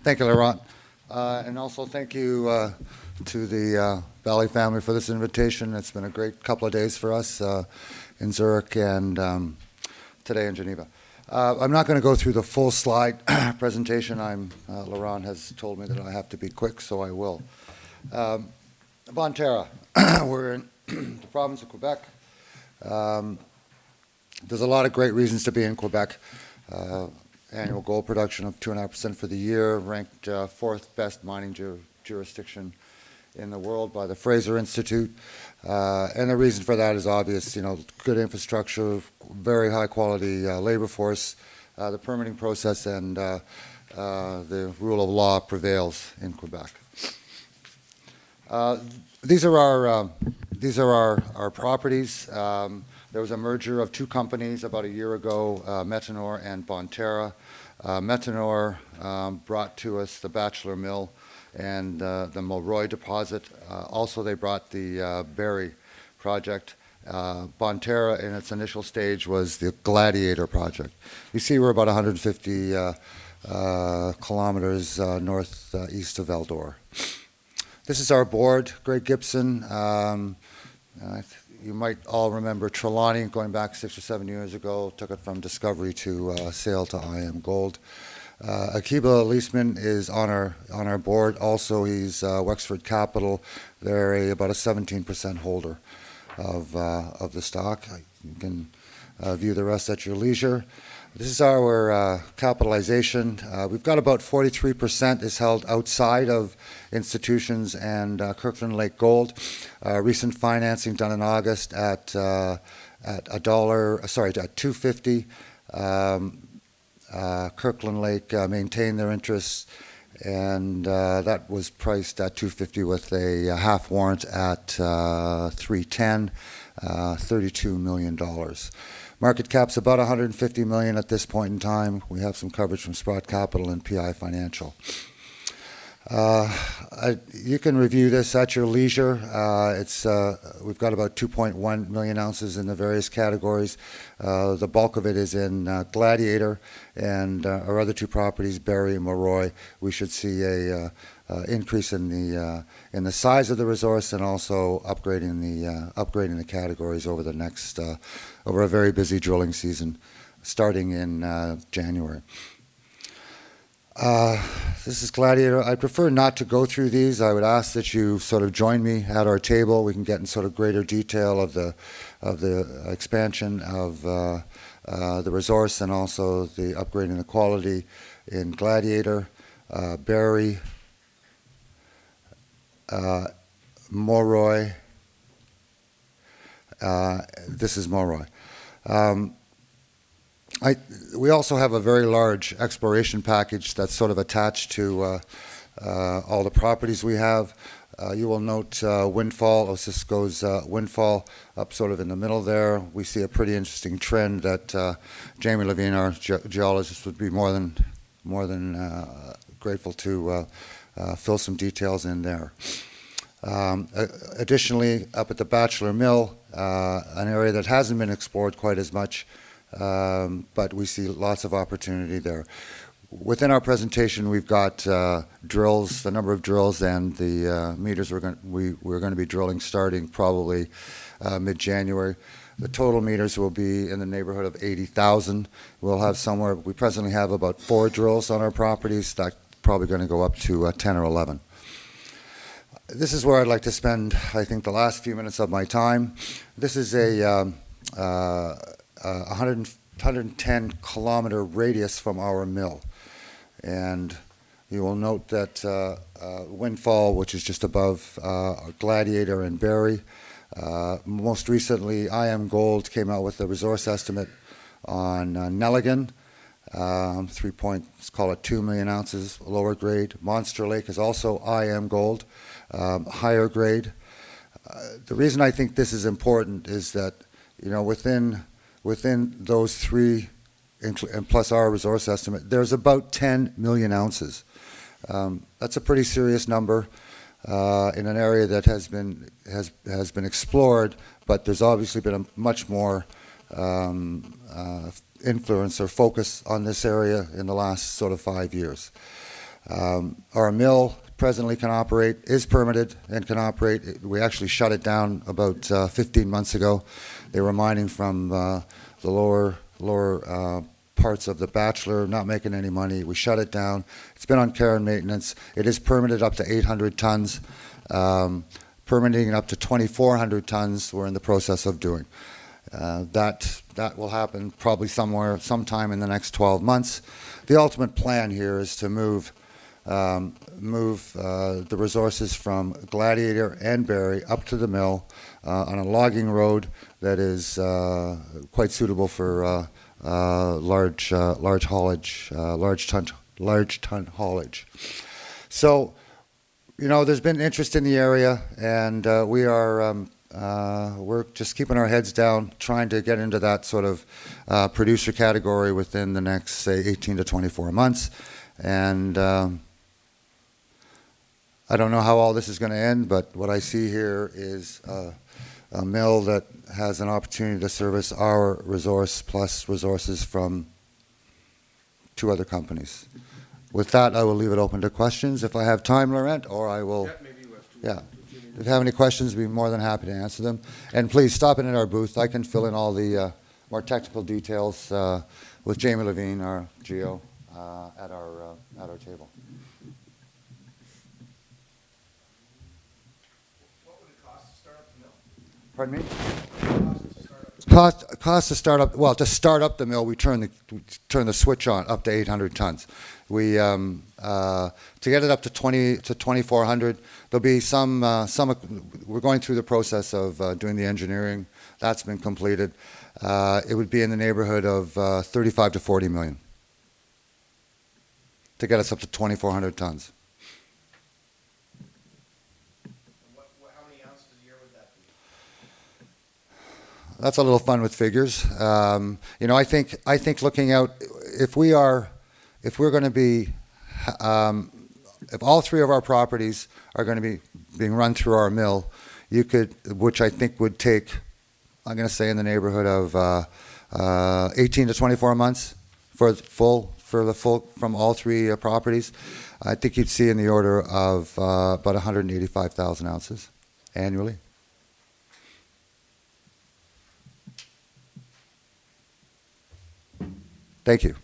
Thank you, Laurent. And also thank you to the Valley family for this invitation. It's been a great couple of days for us in Zurich and today in Geneva. I'm not going to go through the full slide presentation. Laurent has told me that I have to be quick, so I will. Bonterra, we're in the province of Quebec. There's a lot of great reasons to be in Quebec. Annual gold production of 2.5% for the year, ranked fourth best mining jurisdiction in the world by the Fraser Institute. And the reason for that is obvious, good infrastructure, very high quality labor force, the permitting process, and the rule of law prevails in Quebec. These are our properties. There was a merger of two companies about a year ago, Metanor and Bonterra. Metanor brought to us the Bachelor Mill and the Mulroy deposit. Also, they brought the Barry project. Bonterra, in its initial stage, was the Gladiator project. You see, we're about 150 kilometers northeast of Val-d'Or. This is our board. Greg Gibson. You might all remember Trelawney going back 6 or 7 years ago, took it from discovery to sale to IM Gold. Akiba Leisman is on our board. Also, he's Wexford Capital. They're about a 17% holder of the stock. You can view the rest at your leisure. This is our capitalization. We've got about 43% is held outside of institutions and Kirkland Lake Gold. Recent financing done in August at $2.50. Kirkland Lake maintained their interests, and that was priced at $2.50 with a half warrant at $3.10, $32 million. Market cap's about $150 million at this point in time. We have some coverage from Sprott Capital and PI Financial. You can review this at your leisure. We've got about 2.1 million ounces in the various categories. The bulk of it is in Gladiator, and our other two properties, Barry and Mulroy. We should see a increase in the size of the resource, and also upgrading the categories over the next over a very busy drilling season, starting in January. This is Gladiator. I prefer not to go through these. I would ask that you sort of join me at our table. We can get in sort of greater detail of the expansion of the resource, and also the upgrading the quality in Gladiator, Barry, Mulroy. This is Mulroy. We also have a very large exploration package that's sort of attached to all the properties we have. You will note Windfall, Osisko's Windfall, up sort of in the middle there. We see a pretty interesting trend that Jamie Levine, our geologist, would be more than grateful to fill some details in there. Additionally, up at the Bachelor Mill, an area that hasn't been explored quite as much, but we see lots of opportunity there. Within our presentation, we've got drills, the number of drills, and the meters we're going to be drilling starting probably mid-January. The total meters will be in the neighborhood of 80,000. We presently have about 4 drills on our properties. That's probably going to go up to 10 or 11. This is where I'd like to spend, I think, the last few minutes of my time. This is a 110 kilometer radius from our mill. And you will note that Windfall, which is just above Gladiator and Barry. Most recently, IM Gold came out with a resource estimate on Nelligan, 2 million ounces, lower grade. Monster Lake is also IM Gold, higher grade. The reason I think this is important is that, within those three, and plus our resource estimate, there's about 10 million ounces. That's a pretty serious number in an area that has been explored, but there's obviously been a much more influence or focus on this area in the last sort of 5 years. Our mill presently can operate, is permitted and can operate. We actually shut it down about 15 months ago. They were mining from the lower parts of the Bachelor, not making any money. We shut it down. It's been on care and maintenance. It is permitted up to 800 tons. Permitting up to 2,400 tons we're in the process of doing. That will happen probably sometime in the next 12 months. The ultimate plan here is to move the resources from Gladiator and Barrie up to the mill on a logging road that is quite suitable for large haulage, large ton haulage. So, you know, there's been interest in the area, and we're just keeping our heads down, trying to get into that sort of producer category within the next, say, 18 to 24 months. And I don't know how all this is going to end, but what I see here is a mill that has an opportunity to service our resource plus resources from 2 other companies. With that, I will leave it open to questions if I have time, Laurent, or I will. Yeah, maybe we have two, Yeah. 2 minutes. If you have any questions, I'd be more than happy to answer them. And please stop in at our booth. I can fill in all the more technical details with Jamie Levine, our GO, at our table. What would it cost to start up the mill? Pardon me? Cost to start up. To start up the mill, we turn the switch on up to 800 tons. We to get it up to 2,400. There'll be some. We're going through the process of doing the engineering. That's been completed. It would be in the neighborhood of 35 to 40 million to get us up to 2,400 tons. How many ounces a year would that be? That's a little fun with figures. You know, I think looking out, if we're going to be, if all 3 of our properties are going to be being run through our mill, you could, which I think would take, I'm going to say in the neighborhood of 18 to 24 months for the full from all 3 properties. I think you'd see in the order of about 185,000 ounces annually. Thank you.